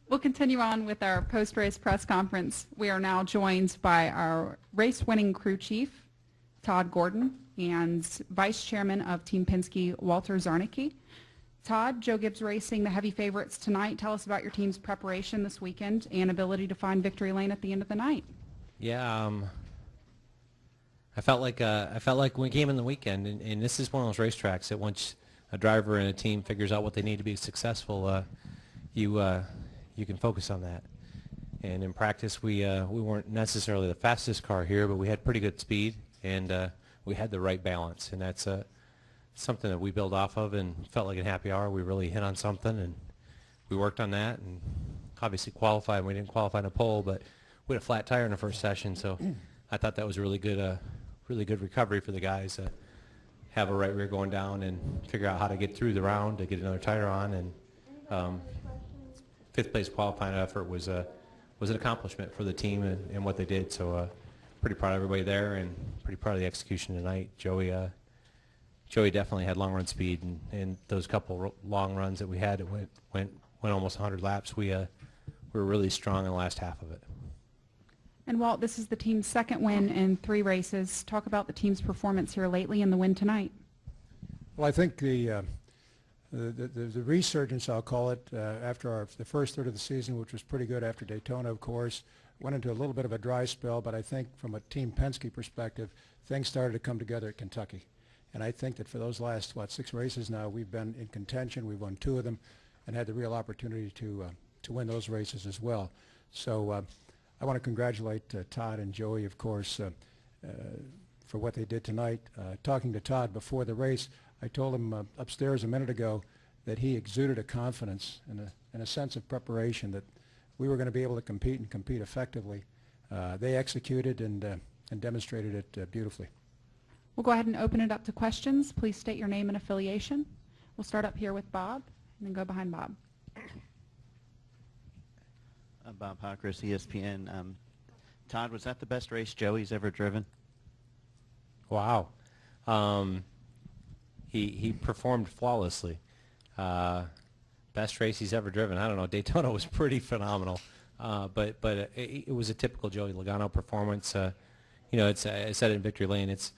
We'll continue on with our post-race press conference. We are now joined by our race-winning crew chief, Todd Gordon, and Vice Chairman of Team Penske, Walter Czarnecki. Todd, Joe Gibbs Racing, the heavy favorites tonight. Tell us about your team's preparation this weekend and ability to find victory lane at the end of the night. Yeah, I felt like when we came in the weekend, and this is one of those racetracks that once a driver and a team figures out what they need to be successful, you can focus on that. And in practice, we weren't necessarily the fastest car here, but we had pretty good speed, and we had the right balance, and that's something that we build off of. And felt like in happy hour we really hit on something, and we worked on that, and obviously qualified. We didn't qualify in a pole, but we had a flat tire in the first session, so I thought that was a really good recovery for the guys. Have a right rear going down and figure out how to get through the round to get another tire on, and fifth place qualifying effort was an accomplishment for the team and what they did. So pretty proud of everybody there, and pretty proud of the execution tonight. Joey definitely had long run speed, and those couple long runs that we had, it went almost 100 laps. We were really strong in the last half of it. And Walt, this is the team's second win in 3 races. Talk about the team's performance here lately and the win tonight. Well, I think the resurgence, I'll call it, after the first third of the season, which was pretty good after Daytona, of course, went into a little bit of a dry spell, but I think from a Team Penske perspective, things started to come together at Kentucky. And I think that for those last, 6 races now, we've been in contention. We've won 2 of them and had the real opportunity to win those races as well. So I want to congratulate Todd and Joey, of course, for what they did tonight. Talking to Todd before the race, I told him upstairs a minute ago that he exuded a confidence and a sense of preparation that we were going to be able to compete and compete effectively. They executed and demonstrated it beautifully. We'll go ahead and open it up to questions. Please state your name and affiliation. We'll start up here with Bob and then go behind Bob. Bob Hawkers, ESPN. Todd, was that the best race Joey's ever driven? Wow. He performed flawlessly. Best race he's ever driven. I don't know. Daytona was pretty phenomenal, but it was a typical Joey Logano performance. It's I said it in victory lane. It's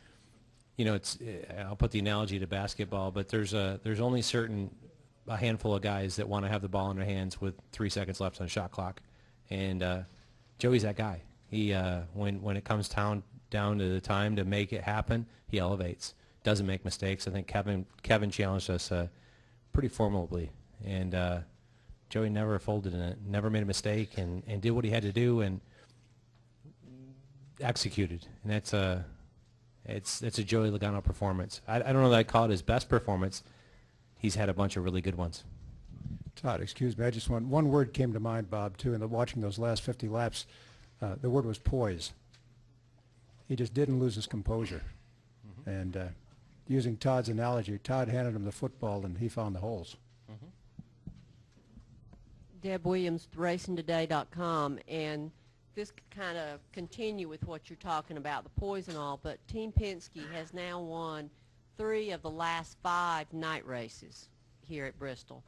I'll put the analogy to basketball, but there's only a handful of guys that want to have the ball in their hands with 3 seconds left on the shot clock, and Joey's that guy. He when it comes down to the time to make it happen, he elevates. Doesn't make mistakes. I think Kevin challenged us pretty formidably, and Joey never folded in it, never made a mistake, and did what he had to do and executed. And that's a Joey Logano performance. I don't know that I'd call it his best performance. He's had a bunch of really good ones. Todd, excuse me. I just want one word came to mind, Bob, too, in watching those last 50 laps. The word was poise. He just didn't lose his composure. Mm-hmm. And using Todd's analogy, Todd handed him the football and he found the holes. Mm-hmm. Deb Williams, RacingToday.com, and this could kind of continue with what you're talking about, the poise and all, but Team Penske has now won 3 of the last 5 night races here at Bristol.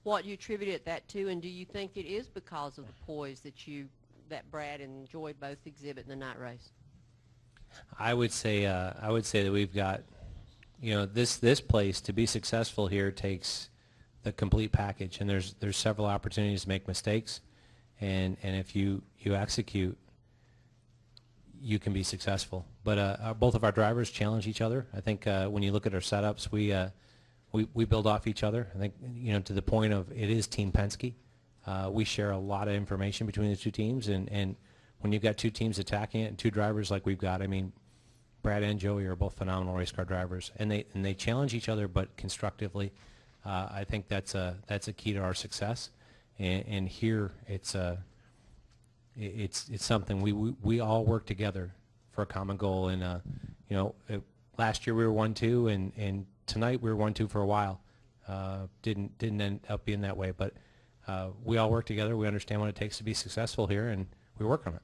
What do you attribute that to, and do you think it is because of the poise that Brad and Joy both exhibit in the night race? I would say that we've got, this place to be successful here takes the complete package, and there's several opportunities to make mistakes, and if you execute, you can be successful. But both of our drivers challenge each other. I think when you look at our setups, we build off each other. I think to the point of it is Team Penske. We share a lot of information between the 2 teams, and when you've got 2 teams attacking it and 2 drivers like we've got, I mean, Brad and Joey are both phenomenal race car drivers, and they challenge each other, but constructively. I think that's a key to our success, and here it's something we all work together for a common goal. And last year we were 1-2, and tonight we were 1-2 for a while. Didn't end up being that way, but we all work together. We understand what it takes to be successful here, and we work on it.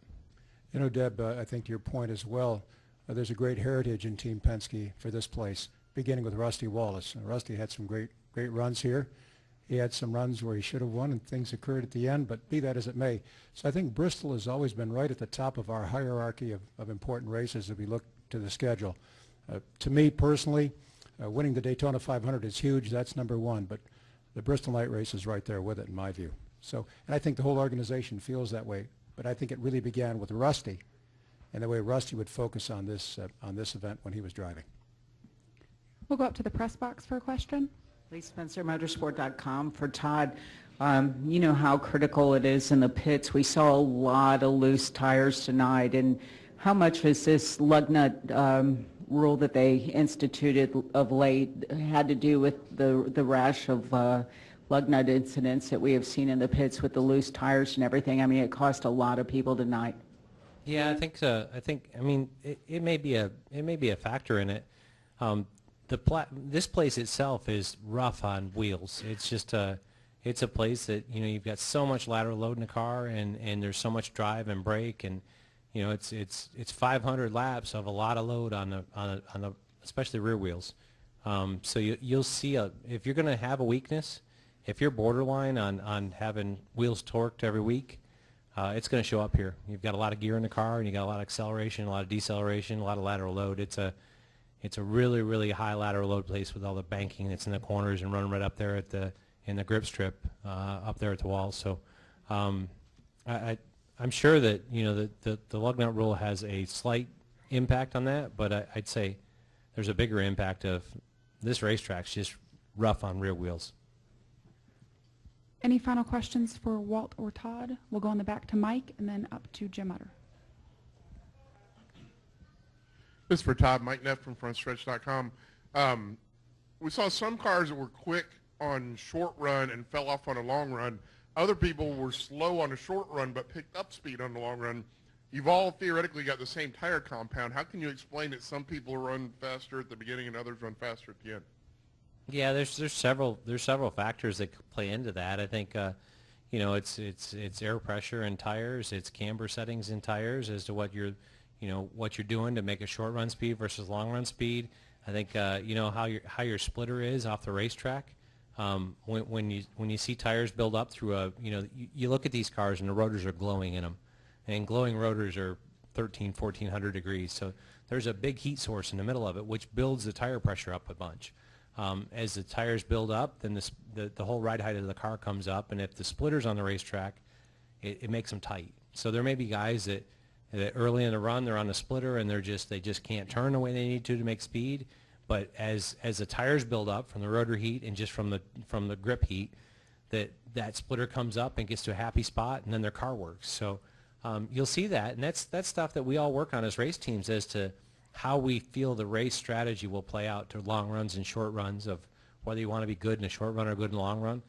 Deb, I think to your point as well, there's a great heritage in Team Penske for this place, beginning with Rusty Wallace. Rusty had some great runs here. He had some runs where he should have won and things occurred at the end, but be that as it may. So I think Bristol has always been right at the top of our hierarchy of important races as we look to the schedule. To me personally, winning the Daytona 500 is huge. That's number one, but the Bristol night race is right there with it in my view. So, and I think the whole organization feels that way, but I think it really began with Rusty and the way Rusty would focus on this event when he was driving. We'll go up to the press box for a question. Lee Spencer, motorsport.com. For Todd, you know how critical it is in the pits. We saw a lot of loose tires tonight, and how much has this lug nut rule that they instituted of late had to do with the rash of lug nut incidents that we have seen in the pits with the loose tires and everything? I mean, it cost a lot of people tonight. Yeah, I think so. I mean, it may be a factor in it. This place itself is rough on wheels. It's just it's a place that, you know, you've got so much lateral load in the car, and there's so much drive and brake, and you know, it's 500 laps of a lot of load on the especially rear wheels. So you'll see if you're going to have a weakness, if you're borderline on having wheels torqued every week, it's going to show up here. You've got a lot of gear in the car, and you got a lot of acceleration, a lot of deceleration, a lot of lateral load. It's a really, really high lateral load place with all the banking that's in the corners and running right up there in the grip strip up there at the wall. So I'm sure that, you know, the lug nut rule has a slight impact on that, but I'd say there's a bigger impact of this racetrack's just rough on rear wheels. Any final questions for Walt or Todd? We'll go in the back to Mike and then up to Jim Utter. This is for Todd. Mike Neff from FrontStretch.com. We saw some cars that were quick on short run and fell off on a long run. Other people were slow on a short run but picked up speed on the long run. You've all theoretically got the same tire compound. How can you explain that some people run faster at the beginning and others run faster at the end? Yeah, there's several factors that play into that. I think you know, it's air pressure in tires, it's camber settings in tires as to what you're doing to make a short run speed versus long run speed. I think you know how your splitter is off the racetrack. When you see tires build up through you look at these cars and the rotors are glowing in them, and glowing rotors are 1,400 degrees. So there's a big heat source in the middle of it, which builds the tire pressure up a bunch. As the tires build up, then the whole ride height of the car comes up, and if the splitter's on the racetrack, it makes them tight. So there may be guys that early in the run they're on the splitter and they just can't turn the way they need to make speed. But as the tires build up from the rotor heat and just from the grip heat, that splitter comes up and gets to a happy spot, and then their car works. So you'll see that, and that's stuff that we all work on as race teams as to how we feel the race strategy will play out to long runs and short runs, of whether you want to be good in a short run or good in a long run.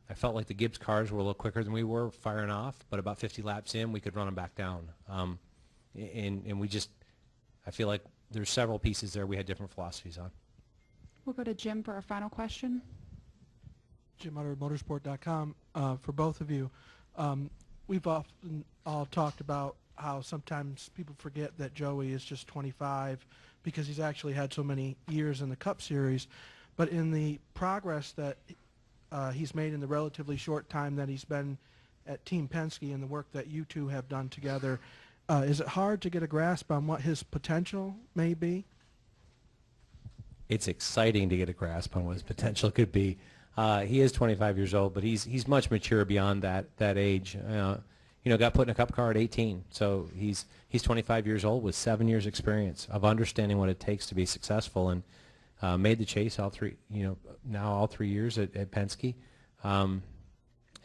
I felt like the Gibbs cars were a little quicker than we were firing off, but about 50 laps in, we could run them back down. And I feel like there's several pieces there we had different philosophies on. We'll go to Jim for our final question. Jim Utter, motorsport.com. For both of you, we've often all talked about how sometimes people forget that Joey is just 25 because he's actually had so many years in the Cup Series. But in the progress that he's made in the relatively short time that he's been at Team Penske and the work that you two have done together, is it hard to get a grasp on what his potential may be? It's exciting to get a grasp on what his potential could be. He is 25 years old, but he's much mature beyond that age. Got put in a Cup car at 18, so he's 25 years old with 7 years experience of understanding what it takes to be successful, and made the chase all 3 years at Penske,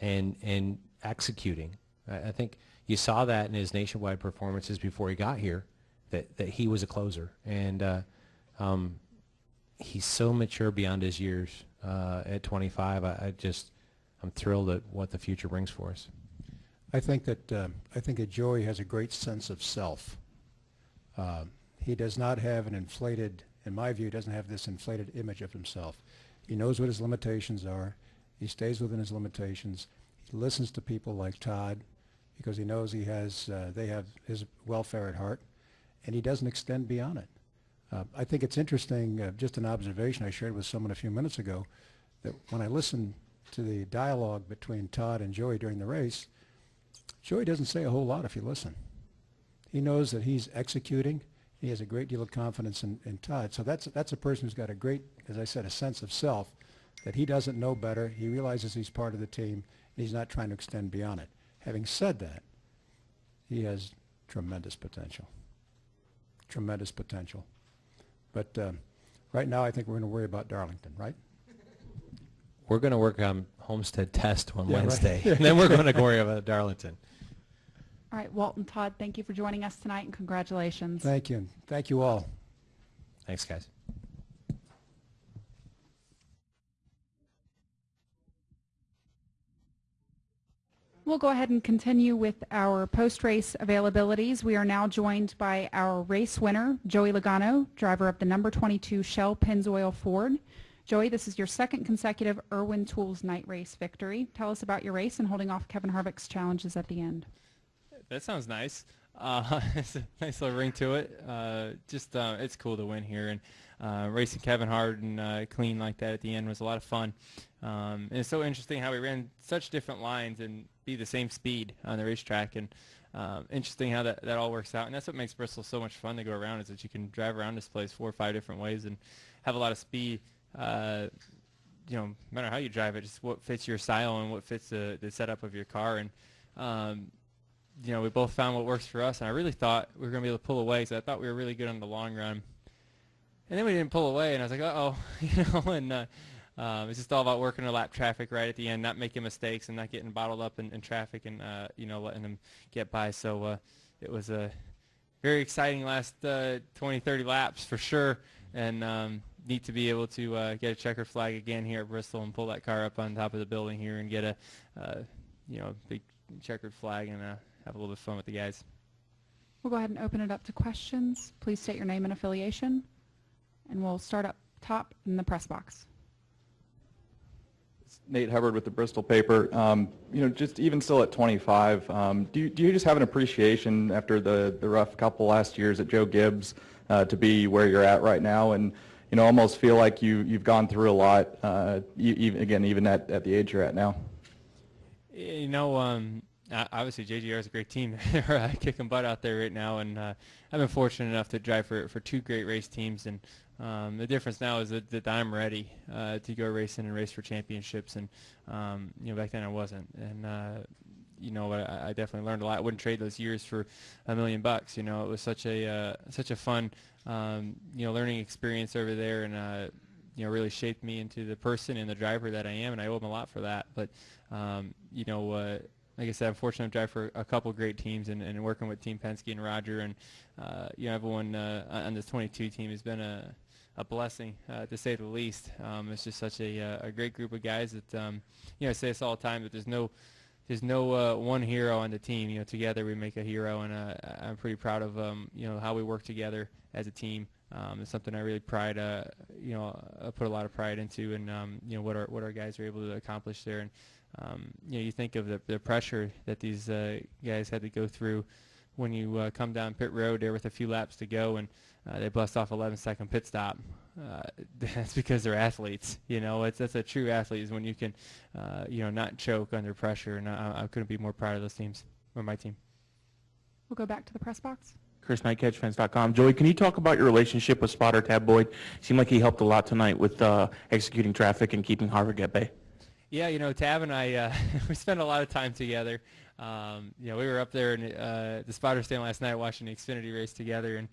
and executing. I think you saw that in his nationwide performances before he got here, that he was a closer, and he's so mature beyond his years at 25. I'm thrilled at what the future brings for us. I think that Joey has a great sense of self. He does not have an inflated, in my view, doesn't have this inflated image of himself. He knows what his limitations are. He stays within his limitations. He listens to people like Todd because he knows they have his welfare at heart, and he doesn't extend beyond it. I think it's interesting, just an observation I shared with someone a few minutes ago, that when I listen to the dialogue between Todd and Joey during the race, Joey doesn't say a whole lot if you listen. He knows that he's executing. He has a great deal of confidence in Todd. So that's a person who's got a great, as I said, a sense of self, that he doesn't know better. He realizes he's part of the team, and he's not trying to extend beyond it. Having said that, he has tremendous potential. Tremendous potential. But right now I think we're going to worry about Darlington, right? We're going to work on Homestead Test on Yeah, right. Wednesday, and then we're going to worry about Darlington. All right, Walt and Todd, thank you for joining us tonight, and congratulations. Thank you. Thank you all. Thanks, guys. We'll go ahead and continue with our post-race availabilities. We are now joined by our race winner, Joey Logano, driver of the number 22 Shell Pennzoil Ford. Joey, this is your second consecutive Irwin Tools night race victory. Tell us about your race and holding off Kevin Harvick's challenges at the end. That sounds nice. It's a nice little ring to it. It's cool to win here, and racing Kevin Hart and clean like that at the end was a lot of fun. And it's so interesting how we ran such different lines and be the same speed on the racetrack, and interesting how that all works out. And that's what makes Bristol so much fun to go around, is that you can drive around this place 4 or 5 different ways and have a lot of speed. No matter how you drive it, just what fits your style and what fits the setup of your car. And we both found what works for us, and I really thought we were going to be able to pull away, so I thought we were really good on the long run. And then we didn't pull away, and I was like, uh-oh, and it's just all about working the lap traffic right at the end, not making mistakes and not getting bottled up in traffic, and, letting them get by. So it was a very exciting last 20, 30 laps for sure, and neat to be able to get a checkered flag again here at Bristol and pull that car up on top of the building here and get a big checkered flag and have a little bit of fun with the guys. We'll go ahead and open it up to questions. Please state your name and affiliation, and we'll start up top in the press box. Nate Hubbard with the Bristol paper. Just even still at 25, do you just have an appreciation after the rough couple last years at Joe Gibbs to be where you're at right now, and almost feel like you've gone through a lot, even at the age you're at now? Obviously JGR is a great team. They're kicking butt out there right now, and I've been fortunate enough to drive for 2 great race teams, and the difference now is that I'm ready to go racing and race for championships, and back then I wasn't, and I definitely learned a lot. I wouldn't trade those years for $1 million. It was such a fun learning experience over there, and really shaped me into the person and the driver that I am, and I owe them a lot for that. But like I said, I'm fortunate to drive for a couple great teams, and working with Team Penske and Roger, and everyone on this 22 team has been a blessing, to say the least. It's just such a great group of guys that I say this all the time, that there's no one hero on the team. Together we make a hero, and I'm pretty proud of how we work together as a team. It's something I really I put a lot of pride into, and what our guys are able to accomplish there. And you think of the pressure that these guys had to go through when you come down pit road there with a few laps to go, and they bust off 11-second pit stop. That's because they're athletes. That's a true athlete, is when you can not choke under pressure, and I couldn't be more proud of those teams, or my team. We'll go back to the press box. Chris Knight, CatchFans.com. Joey, can you talk about your relationship with spotter Tab Boyd? Seemed like he helped a lot tonight with executing traffic and keeping Harvick at bay. Yeah, Tab and I, we spent a lot of time together. We were up there in the spotter stand last night watching the Xfinity race together, and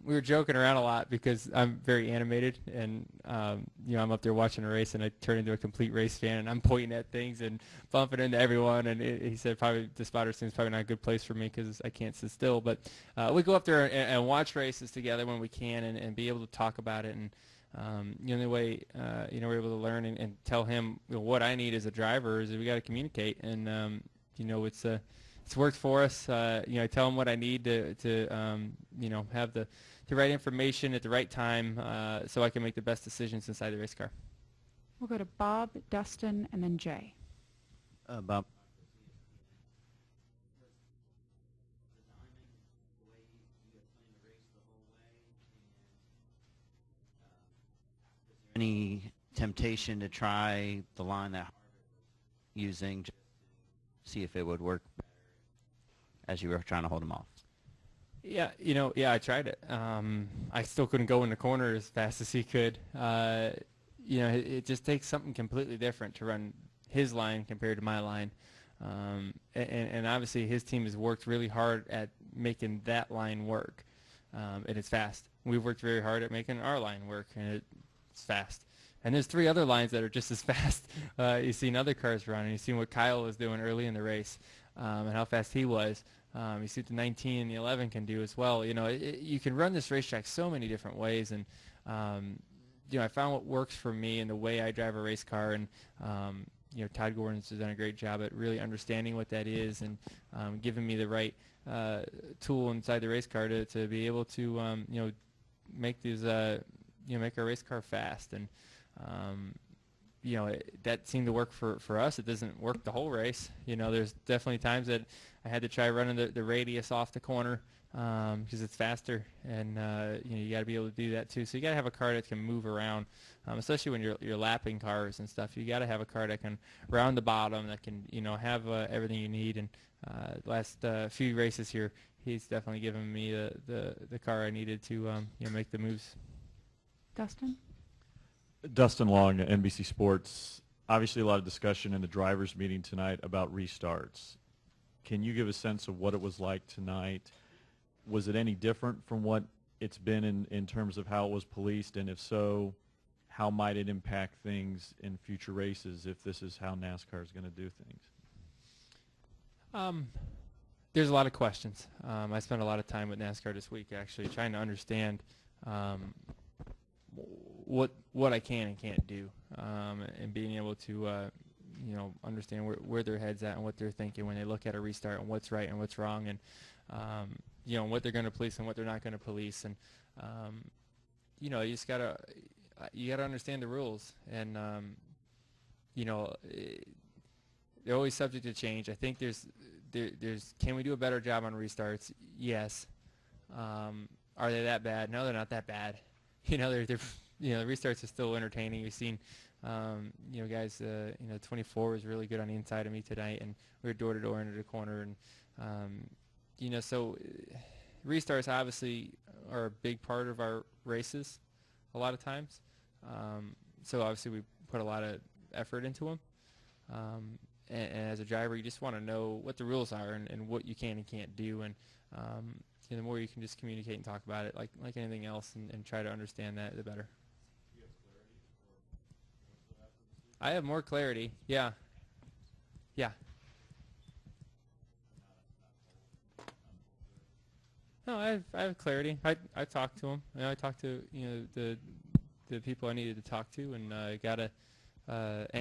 we were joking around a lot because I'm very animated, and I'm up there watching a race, and I turn into a complete race fan, and I'm pointing at things and bumping into everyone. And he said probably the spotter stand is probably not a good place for me because I can't sit still. But we go up there and watch races together when we can, and be able to talk about it. And the way we're able to learn and tell him what I need as a driver is that we got to communicate, and it's worked for us. I tell him what I need to have the right information at the right time, so I can make the best decisions inside the race car. We'll go to Bob, Dustin, and then Jay. Bob. Any temptation to try the line that using to see if it would work as you were trying to hold him off? Yeah, I tried it. I still couldn't go in the corner as fast as he could. It just takes something completely different to run his line compared to my line. And obviously his team has worked really hard at making that line work, and it's fast. We've worked very hard at making our line work, and it's fast. And there's 3 other lines that are just as fast. You've seen other cars run, and you've seen what Kyle was doing early in the race, and how fast he was. You see what the 19 and the 11 can do as well. You can run this racetrack so many different ways, and I found what works for me and the way I drive a race car, and Todd Gordon's done a great job at really understanding what that is and giving me the right tool inside the race car to be able to make these make our race car fast. And that seemed to work for us. It doesn't work the whole race. There's definitely times that I had to try running the radius off the corner because it's faster, and you got to be able to do that too. So you got to have a car that can move around, especially when you're lapping cars and stuff. You got to have a car that can round the bottom, that can have everything you need. And last few races here, he's definitely given me the car I needed to make the moves. Dustin? Dustin Long, NBC Sports. Obviously, a lot of discussion in the drivers' meeting tonight about restarts. Can you give a sense of what it was like tonight? Was it any different from what it's been in terms of how it was policed? And if so, how might it impact things in future races if this is how NASCAR is going to do things? There's a lot of questions. I spent a lot of time with NASCAR this week actually trying to understand what I can and can't do, and being able to understand where their head's at and what they're thinking when they look at a restart and what's right and what's wrong, and what they're going to police and what they're not going to police. And you just gotta understand the rules, and they're always subject to change. I think there's can we do a better job on restarts? Yes. Are they that bad? No, they're not that bad. They're the restarts are still entertaining. We've seen guys, 24 was really good on the inside of me tonight, and we were door to door into the corner, and so restarts obviously are a big part of our races a lot of times. So obviously we put a lot of effort into them. And as a driver, you just want to know what the rules are and what you can and can't do. And the more you can just communicate and talk about it like anything else, and try to understand that, the better. I have more clarity. Yeah. No, I have clarity. I talked to him. I talked to the people I needed to talk to, and I got an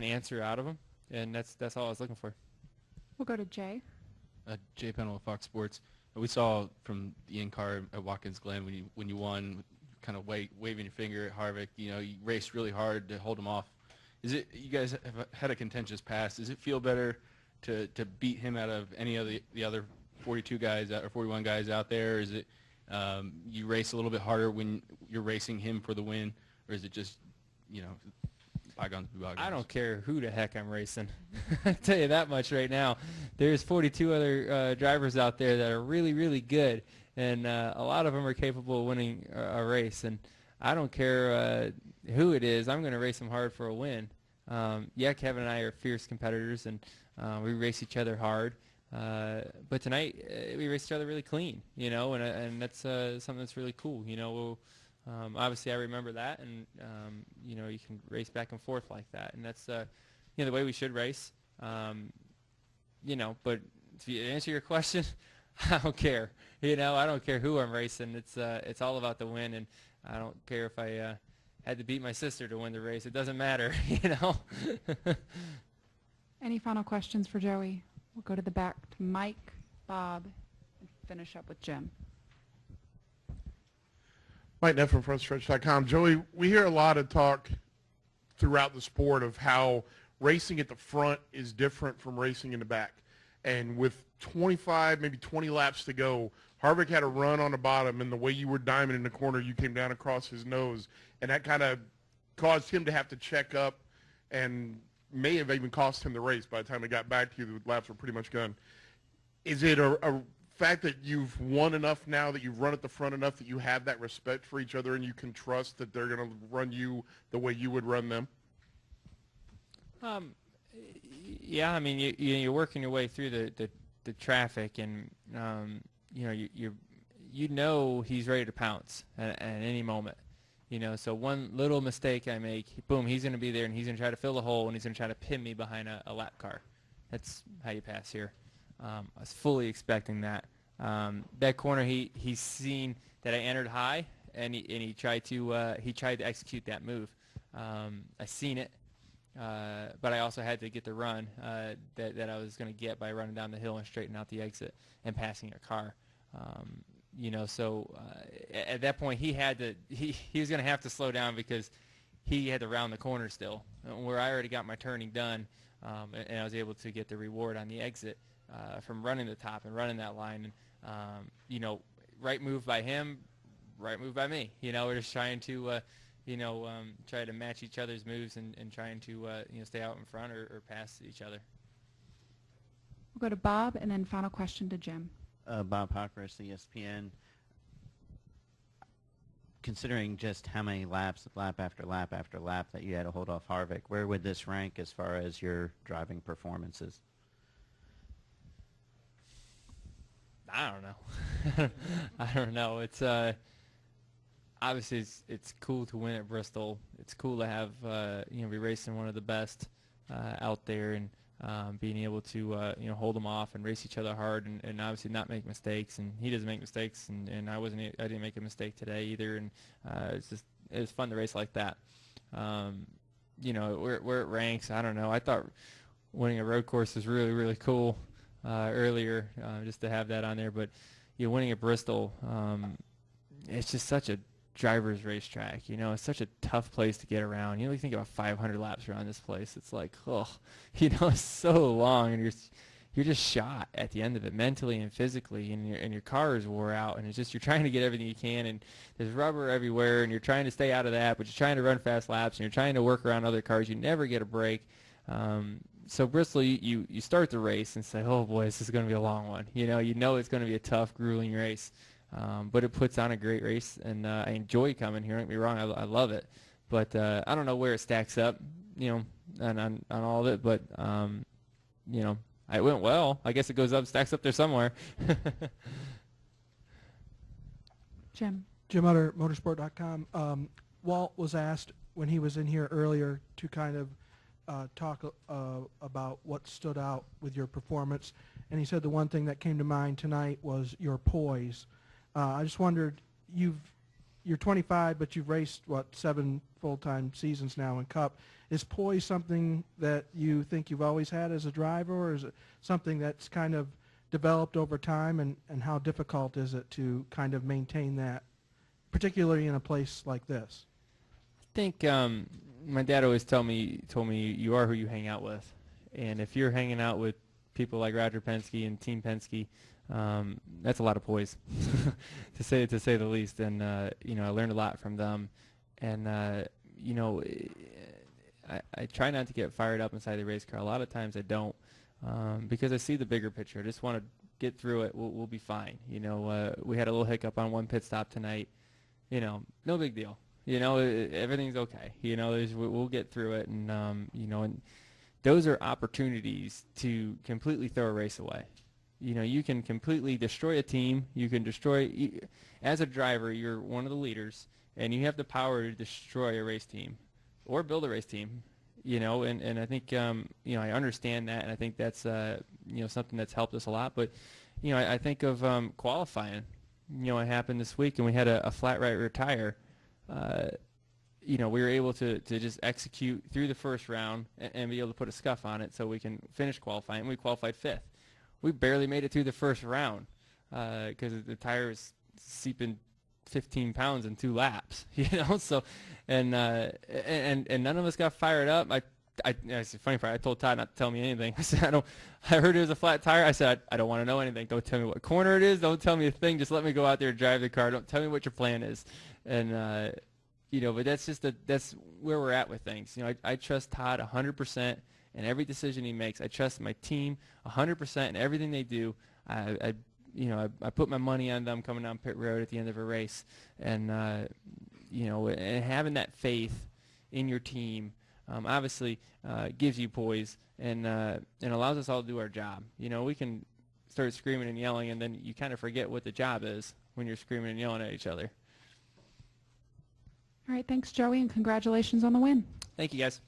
answer out of them, and that's all I was looking for. We'll go to Jay. Jay Pennell, Fox Sports. We saw from the in-car at Watkins Glen when you won, kind of waving your finger at Harvick. You raced really hard to hold him off. You guys have had a contentious past. Does it feel better to beat him out of any of the other 42 guys or 41 guys out there? Or is it you race a little bit harder when you're racing him for the win, or is it just bygones be bygones? I don't care who the heck I'm racing. I tell you that much right now. There's 42 other drivers out there that are really, really good, and a lot of them are capable of winning a race. And I don't care who it is. I'm going to race them hard for a win. Kevin and I are fierce competitors, and we race each other hard. But tonight we raced each other really clean, and that's something that's really cool. Obviously I remember that, and you can race back and forth like that, and that's the way we should race. But to answer your question, I don't care. I don't care who I'm racing. It's all about the win, and I don't care if I had to beat my sister to win the race. It doesn't matter, Any final questions for Joey? We'll go to the back to Mike, Bob, and finish up with Jim. Mike Neff from FrontStretch.com. Joey, we hear a lot of talk throughout the sport of how racing at the front is different from racing in the back. And with 25, maybe 20 laps to go, Harvick had a run on the bottom, and the way you were diming in the corner, you came down across his nose, and that kind of caused him to have to check up and may have even cost him the race by the time he got back to you. The laps were pretty much gone. Is it a fact that you've won enough now, that you've run at the front enough, that you have that respect for each other and you can trust that they're going to run you the way you would run them? Yeah, I mean, you're working your way through the traffic, and you know he's ready to pounce at any moment. So one little mistake I make, boom, he's going to be there, and he's going to try to fill the hole, and he's going to try to pin me behind a lap car. That's how you pass here. I was fully expecting that. That corner, he's seen that I entered high, and he tried to execute that move. I seen it, but I also had to get the run that I was going to get by running down the hill and straightening out the exit and passing a car. So at that point he was going to have to slow down because he had to round the corner still, where I already got my turning done, and I was able to get the reward on the exit from running the top and running that line. And right move by him, right move by me. We're just trying to try to match each other's moves and trying to stay out in front or pass each other. We'll go to Bob, and then final question to Jim. Bob Pockris, ESPN. Considering just how many laps, lap after lap after lap, that you had to hold off Harvick, where would this rank as far as your driving performances? I don't know. I don't know. It's obviously it's cool to win at Bristol. It's cool to have be racing one of the best out there, and being able to hold them off and race each other hard, and obviously not make mistakes. And he doesn't make mistakes, and I didn't make a mistake today either. And it was fun to race like that. Where it ranks, I don't know. I thought winning a road course was really, really cool earlier, just to have that on there. But winning at Bristol, it's just such a driver's racetrack. It's such a tough place to get around. You think about 500 laps around this place. It's like, it's so long, and you're just shot at the end of it, mentally and physically, and your car is wore out, and it's just, you're trying to get everything you can, and there's rubber everywhere, and you're trying to stay out of that, but you're trying to run fast laps, and you're trying to work around other cars. You never get a break. So Bristol, you start the race and say, oh boy, this is going to be a long one. You know it's going to be a tough, grueling race. But it puts on a great race, and I enjoy coming here. Don't get me wrong, I love it. But I don't know where it stacks up, on all of it. But it went well. I guess it stacks up there somewhere. Jim. Jim Utter, motorsport.com. Walt was asked when he was in here earlier to kind of talk about what stood out with your performance, and he said the one thing that came to mind tonight was your poise. I just wondered, you're 25, but you've raced, 7 full-time seasons now in Cup. Is poise something that you think you've always had as a driver, or is it something that's kind of developed over time, and how difficult is it to kind of maintain that, particularly in a place like this? I think my dad always told me you are who you hang out with, and if you're hanging out with people like Roger Penske and Team Penske, that's a lot of poise, to say the least. And I learned a lot from them, and I try not to get fired up inside the race car. A lot of times I don't, because I see the bigger picture. I just want to get through it. We'll be fine. We had a little hiccup on one pit stop tonight. No big deal. Everything's okay. We'll get through it, and and those are opportunities to completely throw a race away. You can completely destroy a team. You can destroy, as a driver, you're one of the leaders, and you have the power to destroy a race team or build a race team, and I think, I understand that, and I think that's, something that's helped us a lot. But, I think of qualifying. It happened this week, and we had a flat right rear tire. We were able to just execute through the first round and be able to put a scuff on it so we can finish qualifying, and we qualified 5th. We barely made it through the first round because the tire was seeping 15 pounds in 2 laps, So, and none of us got fired up. It's a funny part. I told Todd not to tell me anything. I said, I heard it was a flat tire. I said, I don't want to know anything. Don't tell me what corner it is. Don't tell me a thing. Just let me go out there and drive the car. Don't tell me what your plan is. And but that's where we're at with things. I trust Todd 100% in every decision he makes. I trust my team 100% in everything they do. I put my money on them coming down pit road at the end of a race, and and having that faith in your team obviously gives you poise and allows us all to do our job. We can start screaming and yelling, and then you kind of forget what the job is when you're screaming and yelling at each other. All right, thanks, Joey, and congratulations on the win. Thank you, guys.